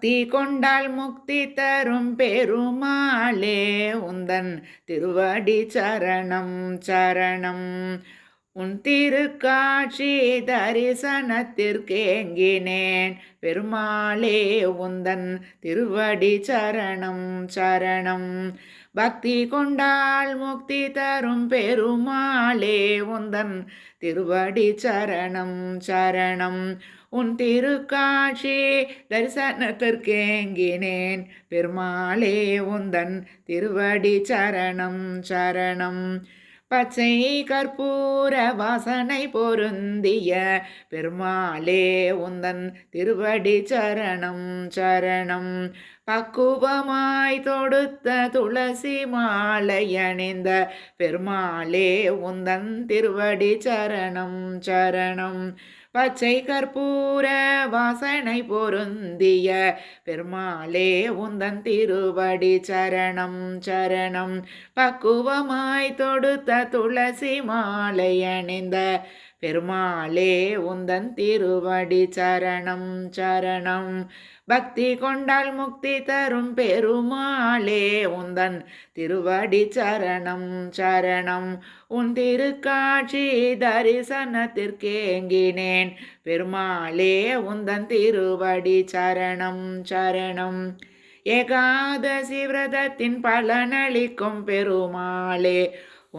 பக்தி கொண்டால் முக்தி தரும் பெருமாளே உந்தன் திருவடி சரணம் சரணம். உன் திருக்காட்சி தரிசனத்திற்கேங்கினேன் பெருமாளே உந்தன் திருவடி சரணம் சரணம். பக்தி கொண்டால் முக்தி தரும் பெருமாளே உந்தன் திருவடி சரணம் சரணம். உன் திருக்காட்சி தரிசனத்திற்கேங்கினேன் பெருமாளே உந்தன் திருவடி சரணம் சரணம். பச்சை கற்பூர வாசனை பொருந்திய பெருமாளே உந்தன் திருவடி சரணம் சரணம். பக்குவமாய் தொடுத்த துளசி மாலை அணிந்த பெருமாளே உந்தன் திருவடி சரணம் சரணம். பச்சை கற்பூர வாசனை பொருந்திய பெருமாளே உந்தன் திருவடி சரணம் சரணம். பக்குவமாய் தொடுத்த துளசி மாலை அணிந்த பெருமாளே உந்தன் திருவடி சரணம் சரணம். பக்தி கொண்டால் முக்தி தரும் பெருமாளே உந்தன் திருவடி சரணம் சரணம். உன் திருக்காட்சி தரிசனத்திற்கேங்கினேன் பெருமாளே உந்தன் திருவடி சரணம் சரணம். ஏகாதசி விரதத்தின் பலனளிக்கும் பெருமாளே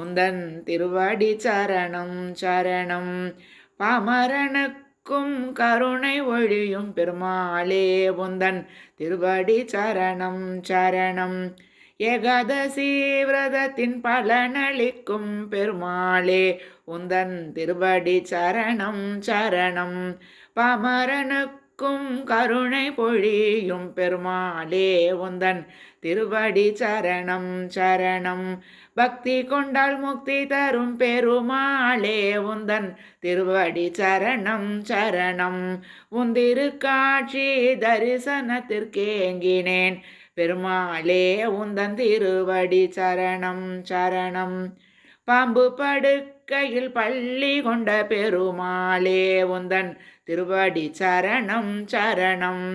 உந்தன் திருவடி சரணம் சரணம். பாமரனுக்கும் கருணை ஒழியும் பெருமாளே உந்தன் திருவடி சரணம் சரணம். ஏகாதசி விரதத்தின் பலனளிக்கும் பெருமாளே உந்தன் திருவடி சரணம் சரணம். பாமரனுக்கும் கருணை பொழியும் பெருமாளே உந்தன் திருவடி சரணம் சரணம். பக்தி கொண்டால் முக்தி தரும் பெருமாளே உந்தன் திருவடி சரணம் சரணம். உன் திருக்காட்சி தரிசனத்திற்கேங்கினேன் பெருமாளே உந்தன் திருவடி சரணம் சரணம். பாம்பு படுக்கையில் பள்ளி கொண்ட பெருமாளே உந்தன் திருவடி சரணம் சரணம்.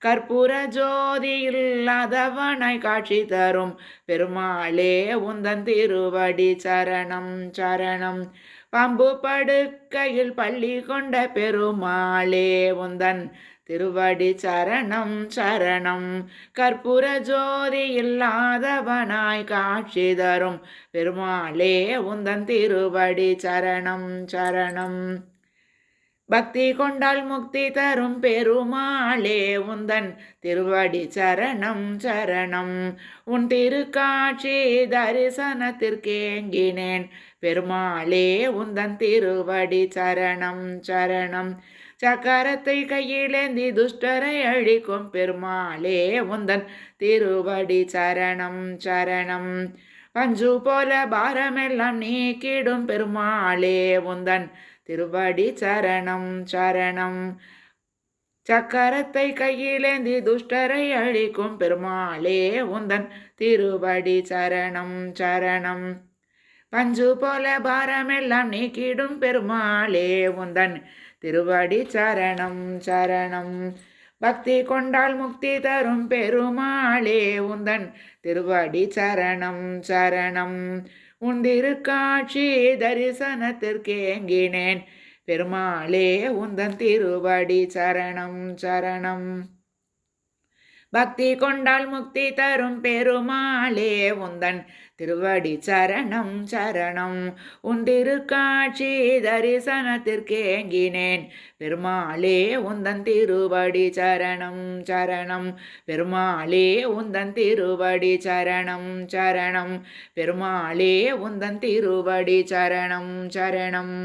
கற்பூர ஜோதியில் அதவனாய் காட்சி தரும் பெருமாளே உந்தன் திருவடி சரணம் சரணம். பாம்பு படுக்கையில் பள்ளி கொண்ட பெருமாளே உந்தன் திருவடி சரணம் சரணம். கற்பூர ஜோதி இல்லாதவனாய் காட்சி தரும் பெருமாளே உந்தன் திருவடி சரணம் சரணம். பக்தி கொண்டால் முக்தி தரும் பெருமாளே உந்தன் திருவடி சரணம் சரணம். உன் திருக்காட்சி தரிசனத்திற்கேங்கினேன் பெருமாளே உந்தன் திருவடி சரணம் சரணம். சக்கரத்தை கையிலேந்தி துஷ்டரை அழிக்கும் பெருமாளே உந்தன் திருவடி சரணம் சரணம். பஞ்சு போல பாரமெல்லாம் நீக்கிடும் பெருமாளே உந்தன் திருவடி சரணம் சரணம். சக்கரத்தை கையிலேந்தி துஷ்டரை அழிக்கும் பெருமாளே உந்தன் திருவடி சரணம் சரணம். பஞ்சு போல பாரமெல்லாம் நீக்கிடும் பெருமாளே உந்தன் திருவடி சரணம் சரணம். பக்தி கொண்டால் முக்தி தரும் பெருமாளே உந்தன் திருவடி சரணம் சரணம். உன் திருக்காட்சி தரிசனத்திற்கேங்கினேன் பெருமாளே உந்தன் திருவடி சரணம் சரணம். பக்தி கொண்டால் முக்தி தரும் பெருமாளே உந்தன் திருவடி சரணம் சரணம். உன் திருக்காட்சி தரிசனத்திற்கேங்கினேன் பெருமாளே உந்தன் திருவடி சரணம் சரணம். பெருமாளே உந்தன் திருவடி சரணம் சரணம். பெருமாளே உந்தன் திருவடி சரணம் சரணம்.